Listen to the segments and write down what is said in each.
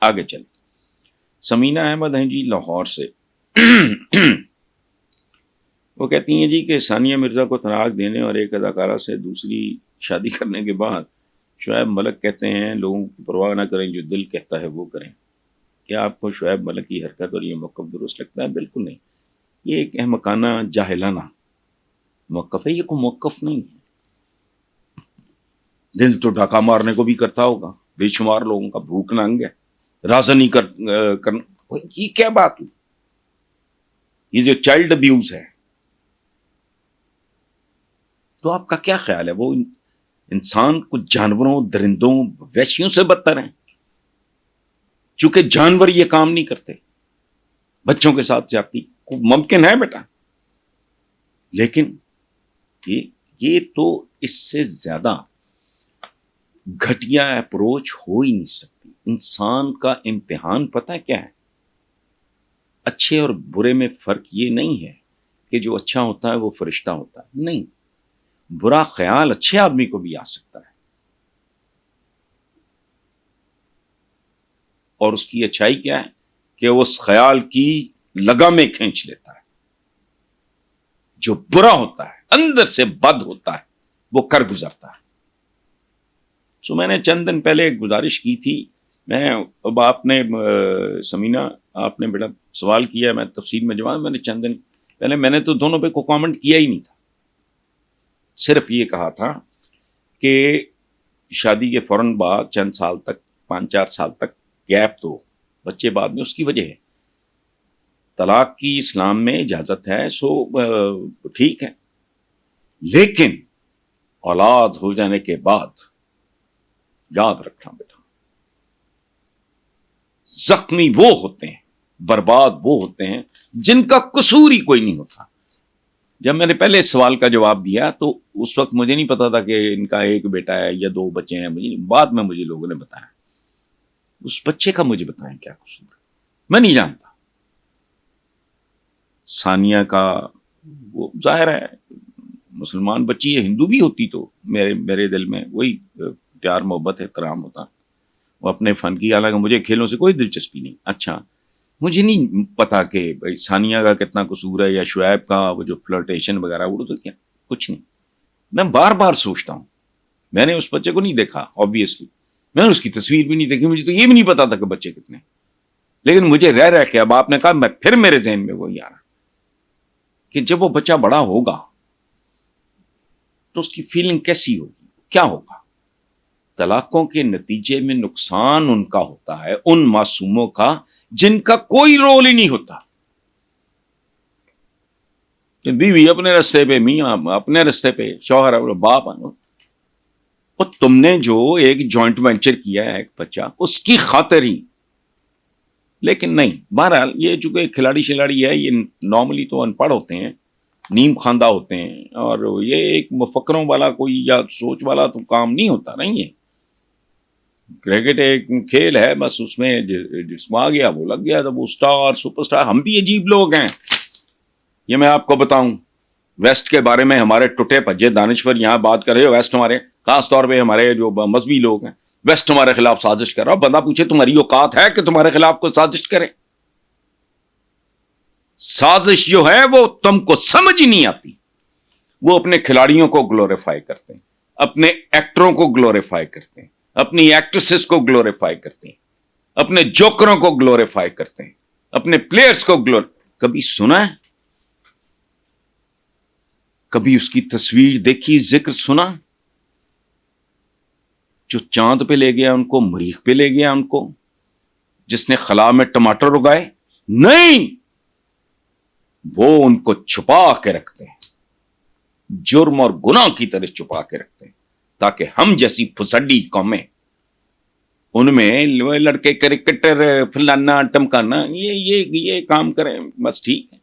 آگے چلیں. سمینہ احمد ہیں جی لاہور سے. وہ کہتی ہیں جی کہ ثانیہ مرزا کو طلاق دینے اور ایک اداکارہ سے دوسری شادی کرنے کے بعد شعیب ملک کہتے ہیں لوگوں کی پرواہ نہ کریں، جو دل کہتا ہے وہ کریں. کیا آپ کو شعیب ملک کی حرکت اور یہ موقف درست لگتا ہے؟ بالکل نہیں. یہ ایک احمقانہ جاہلانہ موقف ہے. یہ کوئی موقف نہیں ہے. دل تو ڈاکہ مارنے کو بھی کرتا ہوگا. بے شمار لوگوں کا بھوک ننگ ہے. رازنی کرنا یہ کیا بات ہوئی؟ یہ جو چائلڈ ابیوز ہے تو آپ کا کیا خیال ہے؟ وہ انسان کو جانوروں، درندوں، وحشیوں سے بدتر ہیں. چونکہ جانور یہ کام نہیں کرتے. بچوں کے ساتھ جاتی ممکن ہے بیٹا، لیکن یہ تو اس سے زیادہ گھٹیا اپروچ ہو ہی نہیں سکتی. انسان کا امتحان پتہ ہے کیا ہے؟ اچھے اور برے میں فرق یہ نہیں ہے کہ جو اچھا ہوتا ہے وہ فرشتہ ہوتا ہے. نہیں، برا خیال اچھے آدمی کو بھی آ سکتا ہے اور اس کی اچھائی کیا ہے کہ اس خیال کی لگامیں کھینچ لیتا ہے. جو برا ہوتا ہے، اندر سے بد ہوتا ہے، وہ کر گزرتا ہے. سو میں نے چند دن پہلے ایک گزارش کی تھی. اب آپ نے سمینہ آپ نے بیٹا سوال کیا، میں تفصیل میں جواب. میں نے چند دن پہلے میں نے تو دونوں پہ کوئی کامنٹ کیا ہی نہیں تھا. صرف یہ کہا تھا کہ شادی کے فوراً بعد چند سال تک 5-4 سال تک گیپ تو بچے بعد میں اس کی وجہ ہے. طلاق کی اسلام میں اجازت ہے، سو ٹھیک ہے. لیکن اولاد ہو جانے کے بعد یاد رکھنا بیٹا، زخمی وہ ہوتے ہیں، برباد وہ ہوتے ہیں جن کا قصور ہی کوئی نہیں ہوتا. جب میں نے پہلے اس سوال کا جواب دیا تو اس وقت مجھے نہیں پتا تھا کہ ان کا ایک بیٹا ہے یا 2 بچے ہیں. بعد میں مجھے لوگوں نے بتایا. اس بچے کا مجھے بتائیں کیا قصور ہے، میں نہیں جانتا. ثانیہ کا وہ ظاہر ہے مسلمان بچی ہے، ہندو بھی ہوتی تو میرے دل میں وہی پیار محبت احترام ہوتا. وہ اپنے فن کی، حالانکہ مجھے کھیلوں سے کوئی دلچسپی نہیں. اچھا، مجھے نہیں پتا کہ بھائی ثانیہ کا کتنا قصور ہے یا شعیب کا وہ جو فلرٹیشن وغیرہ وہ تو کیا کچھ نہیں. میں بار بار سوچتا ہوں، میں نے اس بچے کو نہیں دیکھا آبویسلی، میں نے اس کی تصویر بھی نہیں دیکھی، مجھے تو یہ بھی نہیں پتا تھا کہ بچے کتنے. لیکن مجھے رہ کے اب آپ نے کہا، میں پھر میرے ذہن میں وہی آ رہا کہ جب وہ بچہ بڑا ہوگا تو اس کی فیلنگ کیسی ہوگی، کیا ہوگا. طلاقوں کے نتیجے میں نقصان ان کا ہوتا ہے، ان معصوموں کا جن کا کوئی رول ہی نہیں ہوتا. کہ بیوی اپنے رستے پہ، میاں اپنے رستے پہ، شوہر باپ. اور تم نے جو ایک جوائنٹ وینچر کیا ہے ایک بچہ، اس کی خاطر ہی. لیکن نہیں، بہرحال یہ چونکہ کھلاڑی شلاڑی ہے، یہ نارملی تو ان پڑھ ہوتے ہیں، نیم خواندہ ہوتے ہیں، اور یہ ایک مفکروں والا کوئی یا سوچ والا تو کام نہیں ہوتا. نہیں ہے، کرکٹ ایک کھیل ہے، بس اس میں جس میں آ گیا وہ لگ گیا. تو وہ اسٹار سپر اسٹار، ہم بھی عجیب لوگ ہیں. یہ میں آپ کو بتاؤں، ویسٹ کے بارے میں ہمارے ٹوٹے پجے دانشور یہاں بات کر رہے ہو. ویسٹ ہمارے خاص طور پہ ہمارے جو مذہبی لوگ ہیں، ویسٹ ہمارے خلاف سازش کر رہا. بندہ پوچھے تمہاری اوقات ہے کہ تمہارے خلاف کوئی سازش کرے؟ سازش جو ہے وہ تم کو سمجھ ہی نہیں آتی. وہ اپنے کھلاڑیوں کو گلوریفائی کرتے ہیں، اپنے ایکٹروں کو گلوریفائی کرتے ہیں، اپنی ایکٹریسز کو گلوریفائی کرتے ہیں، اپنے جوکروں کو گلوریفائی کرتے ہیں، اپنے پلیئرز کو کبھی سنا ہے؟ کبھی اس کی تصویر دیکھی، ذکر سنا؟ جو چاند پہ لے گیا ان کو، مریخ پہ لے گیا ان کو، جس نے خلا میں ٹماٹر اگائے؟ نہیں، وہ ان کو چھپا کے رکھتے ہیں، جرم اور گناہ کی طرح چھپا کے رکھتے ہیں، تاکہ ہم جیسی پھسڈی قومیں ان میں لڑکے کرکٹر فلانا ٹمکانا یہ کام کریں. بس ٹھیک ہے،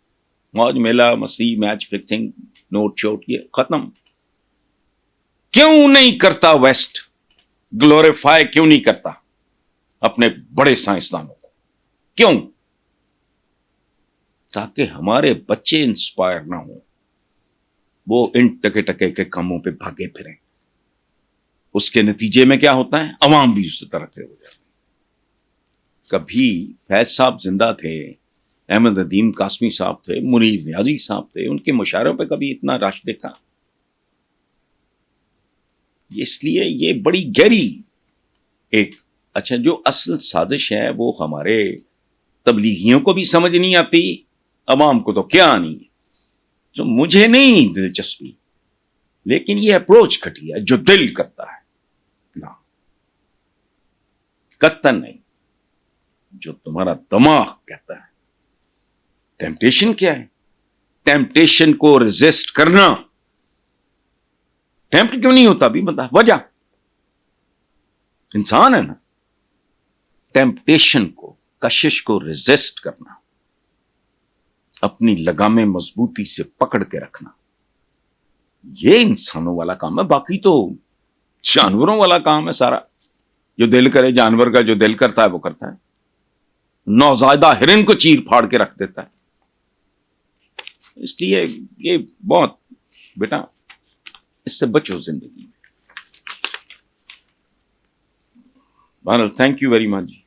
موج میلہ مستی، میچ فکسنگ، نوٹ شوٹ، یہ ختم. کیوں نہیں کرتا ویسٹ گلوریفائی؟ کیوں نہیں کرتا اپنے بڑے سائنسدانوں کو؟ کیوں؟ تاکہ ہمارے بچے انسپائر نہ ہوں، وہ ان ٹکے ٹکے کے کاموں پہ بھاگے پھریں. اس کے نتیجے میں کیا ہوتا ہے؟ عوام بھی اس طرح کے ہو جاتے ہیں. کبھی فیض صاحب زندہ تھے، احمد ندیم قاسمی صاحب تھے، منیر نیازی صاحب تھے، ان کے مشاعروں پہ کبھی اتنا رش دیکھا؟ اس لیے یہ بڑی گہری ایک اچھا جو اصل سازش ہے وہ ہمارے تبلیغیوں کو بھی سمجھ نہیں آتی، عوام کو تو کیا نہیں ہے، تو مجھے نہیں دلچسپی، لیکن یہ اپروچ گھٹیا جو دل کرتا ہے نا، قطعاً نہیں، جو تمہارا دماغ کہتا ہے۔ ٹیمپٹیشن کیا ہے؟ ٹیمپٹیشن کو ریزسٹ کرنا۔ ٹیمپٹ کیوں نہیں ہوتا بھی بتا وجہ، انسان ہے نا، ٹیمپٹیشن کو، کشش کو ریزسٹ کرنا، اپنی لگامیں مضبوطی سے پکڑ کے رکھنا، یہ انسانوں والا کام ہے، باقی تو جانوروں والا کام ہے سارا، جو دل کرے، جانور کا جو دل کرتا ہے وہ کرتا ہے، نوزائیدہ ہرن کو چیر پھاڑ کے رکھ دیتا ہے۔ اس لیے یہ بہت بیٹا اس سے بچو زندگی میں۔ بہرحال تھینک یو ویری مچ۔